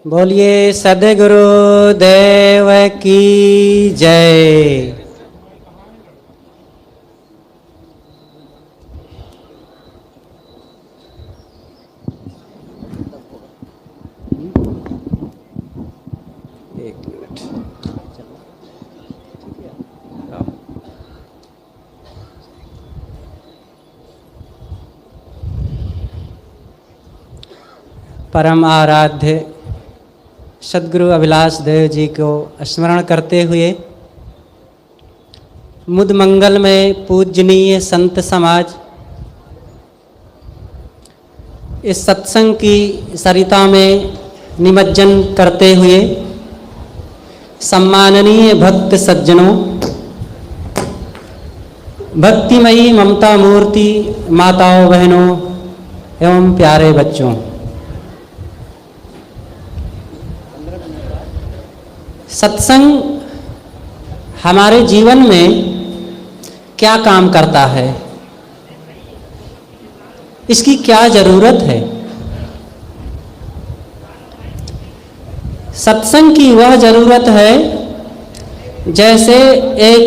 बोलिए सद्गुरु देव की जय। एक मिनट। परम आराध्य सद्गुरु अभिलाष देव जी को स्मरण करते हुए मुद मंगल में पूजनीय संत समाज इस सत्संग की सरिता में निमज्जन करते हुए सम्माननीय भक्त सज्जनों, भक्तिमयी ममता मूर्ति माताओं बहनों एवं प्यारे बच्चों, सत्संग हमारे जीवन में क्या काम करता है, इसकी क्या जरूरत है। सत्संग की वह जरूरत है जैसे एक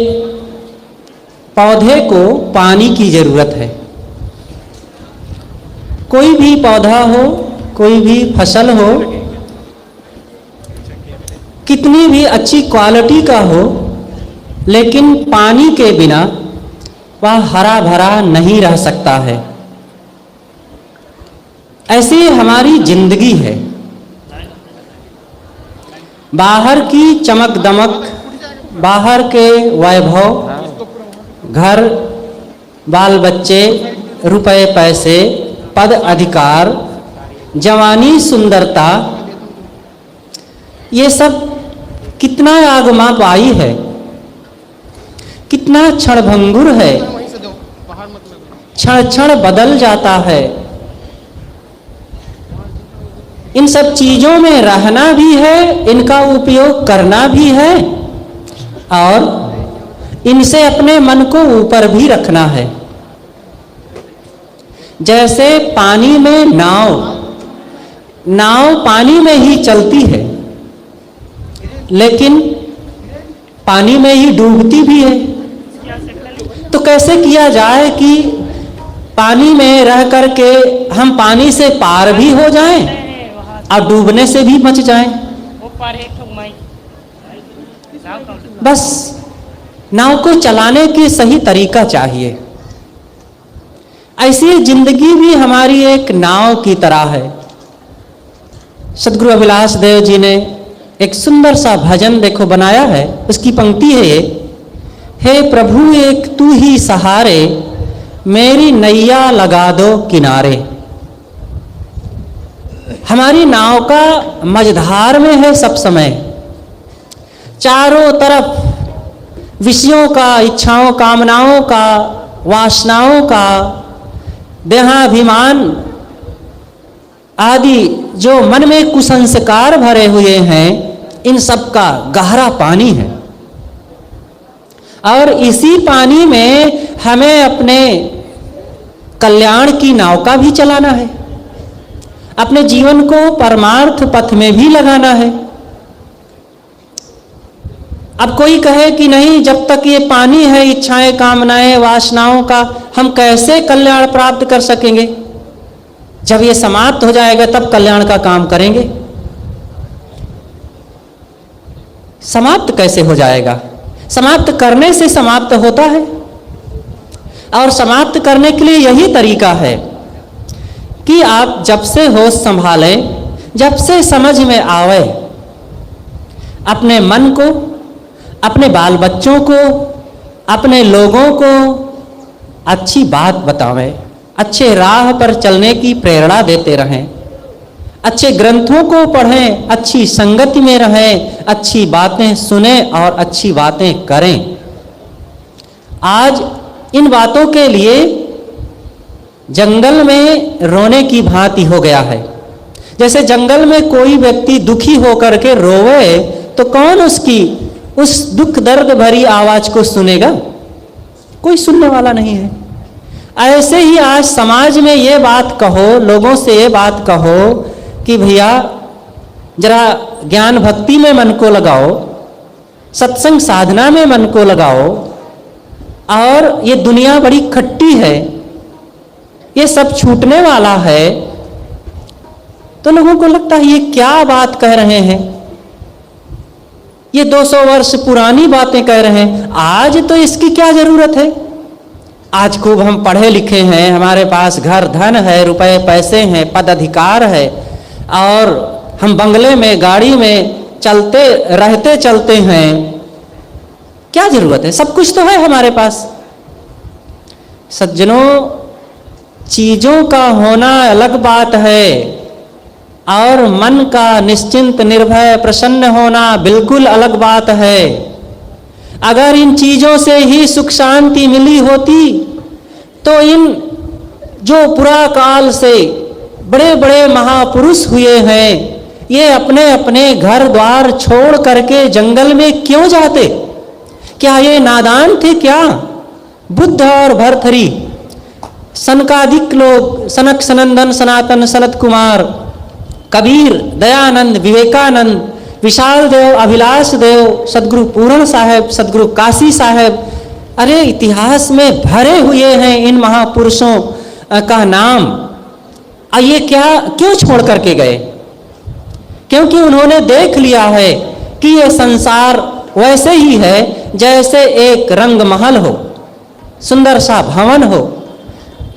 पौधे को पानी की जरूरत है। कोई भी पौधा हो, कोई भी फसल हो, कितनी भी अच्छी क्वालिटी का हो, लेकिन पानी के बिना वह हरा भरा नहीं रह सकता है। ऐसी हमारी जिंदगी है। बाहर की चमक दमक, बाहर के वैभव, घर बाल बच्चे, रुपए पैसे, पद अधिकार, जवानी सुंदरता, ये सब कितना आगमा पाई है, कितना क्षणभंगुर है, क्षण क्षण बदल जाता है। इन सब चीजों में रहना भी है, इनका उपयोग करना भी है और इनसे अपने मन को ऊपर भी रखना है। जैसे पानी में नाव पानी में ही चलती है, लेकिन पानी में ही डूबती भी है। तो कैसे किया जाए कि पानी में रह करके हम पानी से पार भी हो जाएं और डूबने से भी बच जाएं। बस नाव को चलाने की सही तरीका चाहिए। ऐसी जिंदगी भी हमारी एक नाव की तरह है। सद्गुरु अभिलाष देव जी ने एक सुंदर सा भजन देखो बनाया है। उसकी पंक्ति है ये, हे प्रभु एक तू ही सहारे, मेरी नैया लगा दो किनारे। हमारी नाव का मझधार में है सब समय, चारों तरफ विषयों का, इच्छाओं कामनाओं का, वासनाओं का, देहाभिमान आदि जो मन में कुसंस्कार भरे हुए हैं, इन सब का गहरा पानी है। और इसी पानी में हमें अपने कल्याण की नाव का भी चलाना है, अपने जीवन को परमार्थ पथ में भी लगाना है। अब कोई कहे कि नहीं, जब तक ये पानी है, इच्छाएं कामनाएं वासनाओं का, हम कैसे कल्याण प्राप्त कर सकेंगे? जब ये समाप्त हो जाएगा तब कल्याण का काम करेंगे। समाप्त कैसे हो जाएगा? समाप्त करने से समाप्त होता है। और समाप्त करने के लिए यही तरीका है कि आप जब से होश संभालें, जब से समझ में आवे, अपने मन को, अपने बाल बच्चों को, अपने लोगों को अच्छी बात बतावें, अच्छे राह पर चलने की प्रेरणा देते रहें, अच्छे ग्रंथों को पढ़ें, अच्छी संगति में रहें, अच्छी बातें सुने और अच्छी बातें करें। आज इन बातों के लिए जंगल में रोने की भांति हो गया है। जैसे जंगल में कोई व्यक्ति दुखी होकर के रोवे तो कौन उसकी उस दुख दर्द भरी आवाज को सुनेगा? कोई सुनने वाला नहीं है। ऐसे ही आज समाज में ये बात कहो, लोगों से ये बात कहो कि भैया जरा ज्ञान भक्ति में मन को लगाओ, सत्संग साधना में मन को लगाओ। और ये दुनिया बड़ी खट्टी है, ये सब छूटने वाला है। तो लोगों को लगता है ये क्या बात कह रहे हैं, ये 200 वर्ष पुरानी बातें कह रहे हैं, आज तो इसकी क्या जरूरत है। आज खूब हम पढ़े लिखे हैं, हमारे पास घर धन है, रुपए पैसे हैं, पद अधिकार है, और हम बंगले में गाड़ी में चलते हैं, क्या जरूरत है, सब कुछ तो है हमारे पास। सज्जनों, चीजों का होना अलग बात है और मन का निश्चिंत निर्भय प्रसन्न होना बिल्कुल अलग बात है। अगर इन चीजों से ही सुख शांति मिली होती तो इन जो पुरा काल से बड़े बड़े महापुरुष हुए हैं, ये अपने अपने घर द्वार छोड़ करके जंगल में क्यों जाते? क्या ये नादान थे क्या? बुद्ध और भर्तृहरि, सनकादिक लोग, सनक सनंदन सनातन सनत कुमार, कबीर, दयानंद, विवेकानंद, विशाल देव, अभिलाष देव, सदगुरु पूरण साहेब, सदगुरु काशी साहेब, अरे इतिहास में भरे हुए हैं इन महापुरुषों का नाम। ये क्या क्यों छोड़ करके गए? क्योंकि उन्होंने देख लिया है कि ये संसार वैसे ही है जैसे एक रंग महल हो, सुंदर सा भवन हो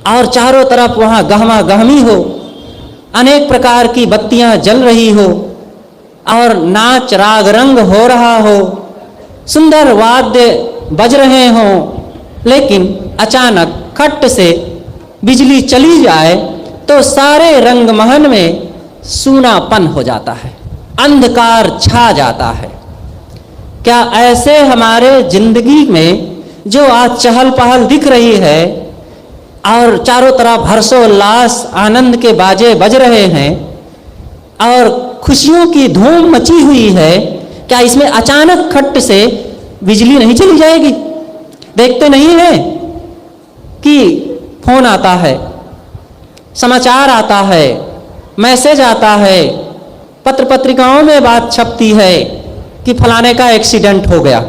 और चारों तरफ वहां गहमा गहमी हो, अनेक प्रकार की बत्तियां जल रही हो और नाच राग रंग हो रहा हो, सुंदर वाद्य बज रहे हों, लेकिन अचानक खट से बिजली चली जाए तो सारे रंगमहल में सूनापन हो जाता है, अंधकार छा जाता है। क्या ऐसे हमारे जिंदगी में जो आज चहल पहल दिख रही है और चारों तरफ हर्षोल्लास आनंद के बाजे बज रहे हैं और खुशियों की धूम मची हुई है, क्या इसमें अचानक खट से बिजली नहीं चली जाएगी? देखते नहीं है कि फोन आता है, समाचार आता है, मैसेज आता है, पत्र पत्रिकाओं में बात छपती है कि फलाने का एक्सीडेंट हो गया,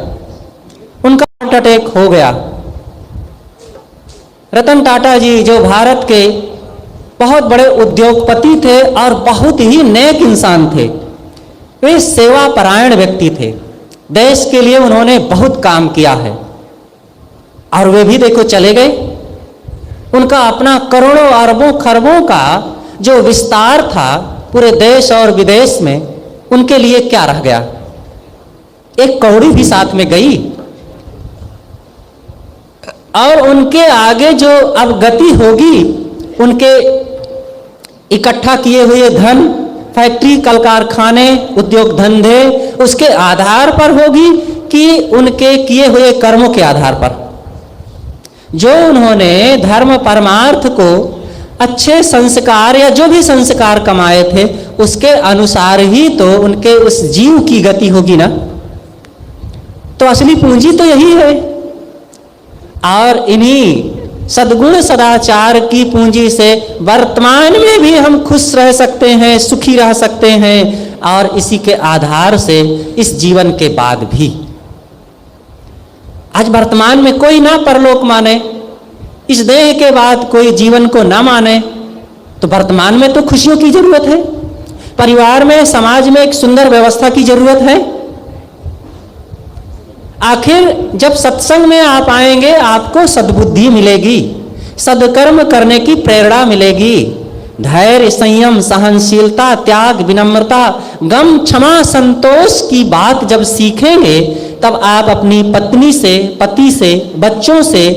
उनका हार्ट अटैक हो गया। रतन टाटा जी जो भारत के बहुत बड़े उद्योगपति थे और बहुत ही नेक इंसान थे, वे सेवा परायण व्यक्ति थे, देश के लिए उन्होंने बहुत काम किया है और वे भी देखो चले गए। उनका अपना करोड़ों अरबों खरबों का जो विस्तार था पूरे देश और विदेश में, उनके लिए क्या रह गया? एक कौड़ी भी साथ में गई। और उनके आगे जो अब गति होगी, उनके इकट्ठा किए हुए धन, फैक्ट्री कल कारखाने उद्योग धंधे, उसके आधार पर होगी कि उनके किए हुए कर्मों के आधार पर? जो उन्होंने धर्म परमार्थ को अच्छे संस्कार या जो भी संस्कार कमाए थे उसके अनुसार ही तो उनके उस जीव की गति होगी ना। तो असली पूंजी तो यही है। और इन्हीं सद्गुण सदाचार की पूंजी से वर्तमान में भी हम खुश रह सकते हैं, सुखी रह सकते हैं, और इसी के आधार से इस जीवन के बाद भी। आज वर्तमान में कोई ना परलोक माने, इस देह के बाद कोई जीवन को ना माने, तो वर्तमान में तो खुशियों की जरूरत है, परिवार में, समाज में एक सुंदर व्यवस्था की जरूरत है। आखिर जब सत्संग में आप आएंगे, आपको सद्बुद्धि मिलेगी, सदकर्म करने की प्रेरणा मिलेगी, धैर्य, संयम, सहनशीलता, त्याग, विनम्रता, गम, क्षमा, संतोष की बात जब सीखेंगे, तब आप अपनी पत्नी से, पति से, बच्चों से,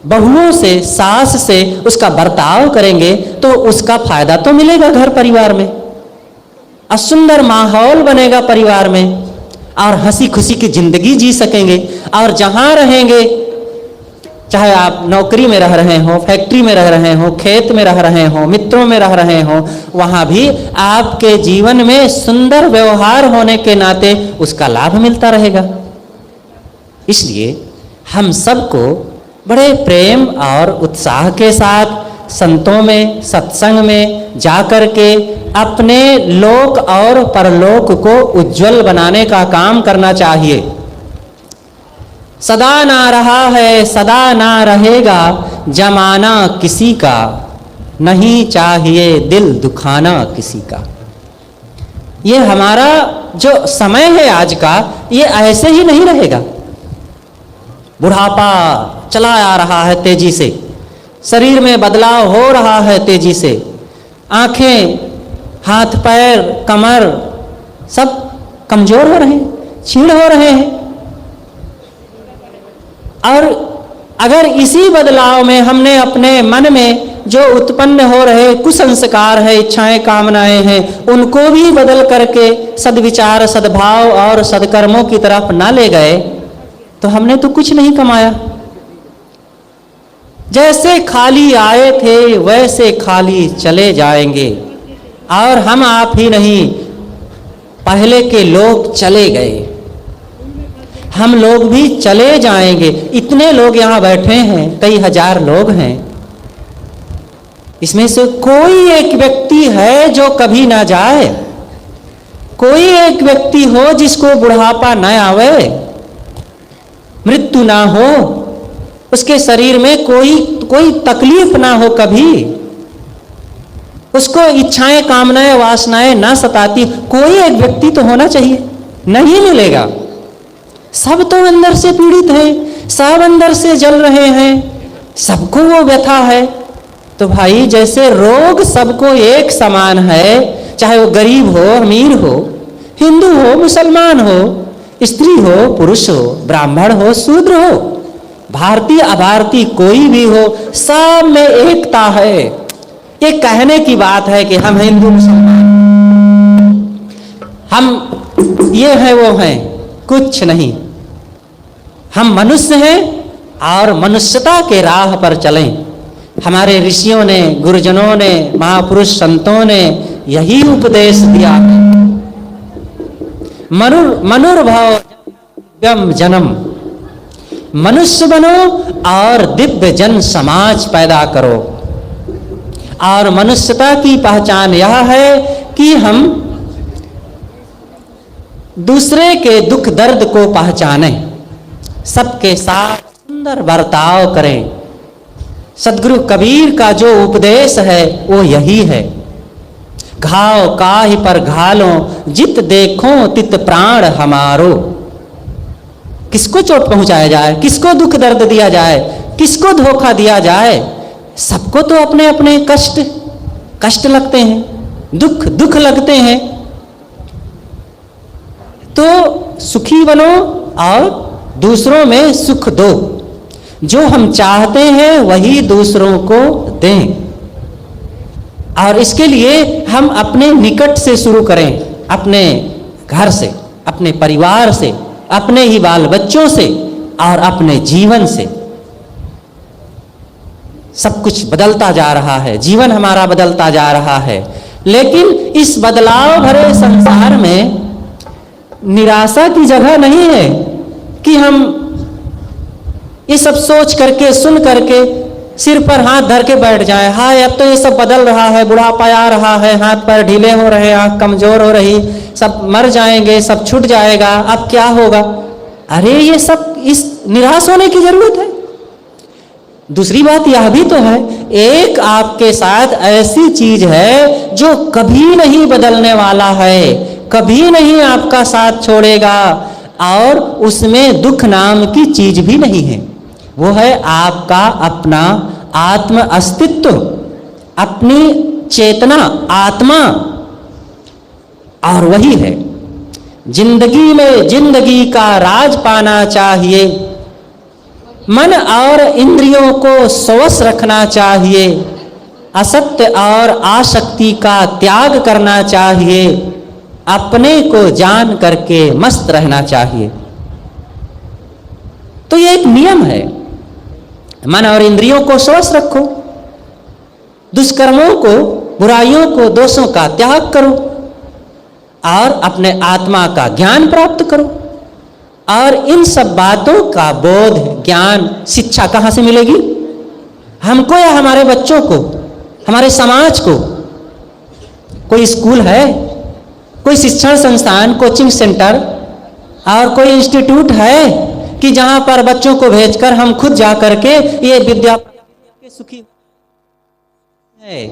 बहुओं से, सास से उसका बर्ताव करेंगे तो उसका फायदा तो मिलेगा घर परिवार में, और सुंदर माहौल बनेगा परिवार में, और हंसी खुशी की जिंदगी जी सकेंगे। और जहां रहेंगे, चाहे आप नौकरी में रह रहे हो, फैक्ट्री में रह रहे हो, खेत में रह रहे हो, मित्रों में रह रहे हो, वहां भी आपके जीवन में सुंदर व्यवहार होने के नाते उसका लाभ मिलता रहेगा। इसलिए हम सबको बड़े प्रेम और उत्साह के साथ संतों में, सत्संग में जा कर के अपने लोक और परलोक को उज्जवल बनाने का काम करना चाहिए। सदा ना रहा है, सदा ना रहेगा जमाना किसी का, नहीं चाहिए दिल दुखाना किसी का। ये हमारा जो समय है आज का, ये ऐसे ही नहीं रहेगा। बुढ़ापा चला आ रहा है तेजी से, शरीर में बदलाव हो रहा है तेजी से, आंखें, हाथ पैर, कमर सब कमजोर हो रहे हैं, छीड़ हो रहे हैं। और अगर इसी बदलाव में हमने अपने मन में जो उत्पन्न हो रहे कुसंस्कार है, इच्छाएं, कामनाएं हैं, उनको भी बदल करके सद्विचार, सद्भाव और सद्कर्मों की तरफ ना ले गए, तो हमने तो कुछ नहीं कमाया। जैसे खाली आए थे वैसे खाली चले जाएंगे, और हम आप ही नहीं, पहले के लोग चले गए, हम लोग भी चले जाएंगे। इतने लोग यहाँ बैठे हैं, कई हजार लोग हैं, इसमें से कोई एक व्यक्ति है जो कभी ना जाए, कोई एक व्यक्ति हो जिसको बुढ़ापा न आवे, मृत्यु ना हो, उसके शरीर में कोई तकलीफ ना हो, कभी उसको इच्छाएं, कामनाएं, वासनाएं ना सताती, कोई एक व्यक्ति तो होना चाहिए। नहीं मिलेगा। सब तो अंदर से पीड़ित हैं, सब अंदर से जल रहे हैं, सबको वो व्यथा है। तो भाई जैसे रोग सबको एक समान है, चाहे वो गरीब हो, अमीर हो, हिंदू हो, मुसलमान हो, स्त्री हो, पुरुष हो, ब्राह्मण हो, शूद्र हो, भारतीय अभारतीय कोई भी हो, सब में एकता है। ये कहने की बात है कि हम हिंदू मुसलमान, हम ये हैं वो हैं, कुछ नहीं। हम मनुष्य हैं और मनुष्यता के राह पर चलें। हमारे ऋषियों ने, गुरुजनों ने, महापुरुष संतों ने यही उपदेश दिया। मनुर्भव दिव्यम जन्म, मनुष्य बनो और दिव्य जन समाज पैदा करो। और मनुष्यता की पहचान यह है कि हम दूसरे के दुख दर्द को पहचानें, सबके साथ सुंदर बर्ताव करें। सदगुरु कबीर का जो उपदेश है वो यही है। घाव काहि पर घालो, जित देखो तित प्राण हमारो। किसको चोट पहुंचाया जाए, किसको दुख दर्द दिया जाए, किसको धोखा दिया जाए, सबको तो अपने अपने कष्ट लगते हैं, दुख लगते हैं। तो सुखी बनो और दूसरों में सुख दो। जो हम चाहते हैं वही दूसरों को दें। और इसके लिए हम अपने निकट से शुरू करें, अपने घर से, अपने परिवार से, अपने ही बाल बच्चों से और अपने जीवन से। सब कुछ बदलता जा रहा है, जीवन हमारा बदलता जा रहा है, लेकिन इस बदलाव भरे संसार में निराशा की जगह नहीं है कि हम ये सब सोच करके, सुन करके सिर पर हाथ धर के बैठ जाएं। हाय, अब तो ये सब बदल रहा है, बुढ़ापा आ रहा है, हाथ पैर ढीले हो रहे, आंख कमजोर हो रही, सब मर जाएंगे, सब छूट जाएगा, अब क्या होगा। अरे ये सब, इस निराश होने की जरूरत है। दूसरी बात यह भी तो है, एक आपके साथ ऐसी चीज है जो कभी नहीं बदलने वाला है, कभी नहीं आपका साथ छोड़ेगा, और उसमें दुख नाम की चीज भी नहीं है। वो है आपका अपना आत्म अस्तित्व, अपनी चेतना, आत्मा। और वही है जिंदगी में, जिंदगी का राज पाना चाहिए। मन और इंद्रियों को स्वश रखना चाहिए, असत्य और आसक्ति का त्याग करना चाहिए, अपने को जान करके मस्त रहना चाहिए। तो ये एक नियम है, मन और इंद्रियों को स्वश रखो, दुष्कर्मों को, बुराइयों को, दोषों का त्याग करो और अपने आत्मा का ज्ञान प्राप्त करो। और इन सब बातों का बोध, ज्ञान, शिक्षा कहां से मिलेगी? हमको या हमारे बच्चों को, हमारे समाज को? कोई स्कूल है, कोई शिक्षण संस्थान, कोचिंग सेंटर और कोई इंस्टीट्यूट है कि जहां पर बच्चों को भेजकर हम खुद जा करके ये विद्या के सुखी है?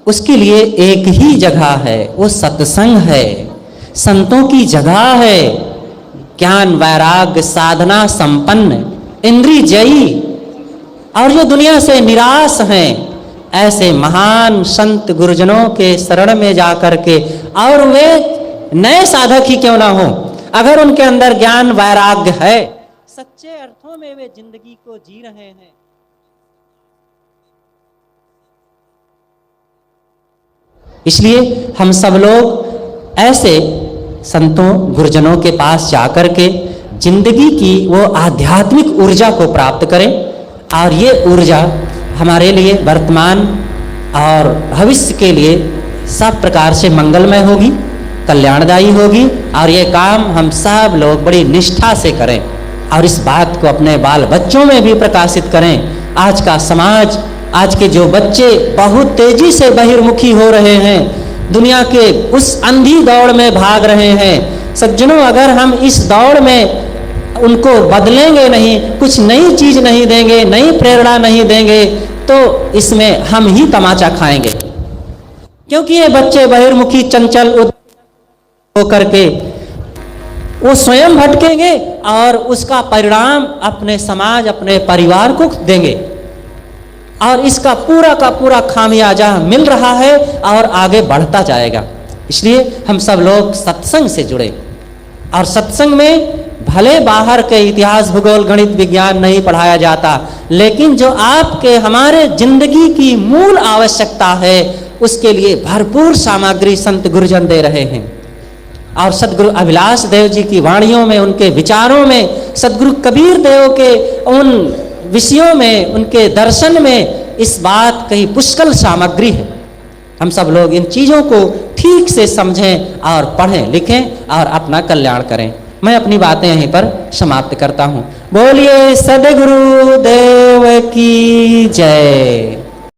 उसके लिए एक ही जगह है, वो सत्संग है, संतों की जगह है। ज्ञान वैराग्य साधना संपन्न, इंद्रिय जयी और जो दुनिया से निराश हैं, ऐसे महान संत गुरुजनों के शरण में जाकर के, और वे नए साधक ही क्यों ना हो, अगर उनके अंदर ज्ञान वैराग्य है, सच्चे अर्थों में वे जिंदगी को जी रहे हैं, इसलिए हम सब लोग ऐसे संतों गुरुजनों के पास जाकर के जिंदगी की वो आध्यात्मिक ऊर्जा को प्राप्त करें, और ये ऊर्जा हमारे लिए वर्तमान और भविष्य के लिए सब प्रकार से मंगलमय होगी, कल्याणदायी होगी। और ये काम हम सब लोग बड़ी निष्ठा से करें और इस बात को अपने बाल बच्चों में भी प्रकाशित करें। आज का समाज, आज के जो बच्चे बहुत तेजी से बहिर्मुखी हो रहे हैं, दुनिया के उस अंधी दौड़ में भाग रहे हैं। सज्जनों, अगर हम इस दौड़ में उनको बदलेंगे नहीं, कुछ नई चीज नहीं देंगे, नई प्रेरणा नहीं देंगे, तो इसमें हम ही तमाचा खाएंगे। क्योंकि ये बच्चे बहिर्मुखी चंचल होकर के वो स्वयं भटकेंगे और उसका परिणाम अपने समाज, अपने परिवार को देंगे, और इसका पूरा का पूरा खामियाजा मिल रहा है और आगे बढ़ता जाएगा। इसलिए हम सब लोग सत्संग से जुड़े, और सत्संग में भले बाहर के इतिहास, भूगोल, गणित, विज्ञान नहीं पढ़ाया जाता, लेकिन जो आपके हमारे जिंदगी की मूल आवश्यकता है, उसके लिए भरपूर सामग्री संत गुरुजन दे रहे हैं। और सदगुरु अभिलाष देव जी की वाणियों में, उनके विचारों में, सदगुरु कबीर देव के उन विषयों में, उनके दर्शन में इस बात की पुष्कल सामग्री है। हम सब लोग इन चीज़ों को ठीक से समझें और पढ़ें, लिखें और अपना कल्याण करें। मैं अपनी बातें यहीं पर समाप्त करता हूँ। बोलिए सद्गुरु देव की जय।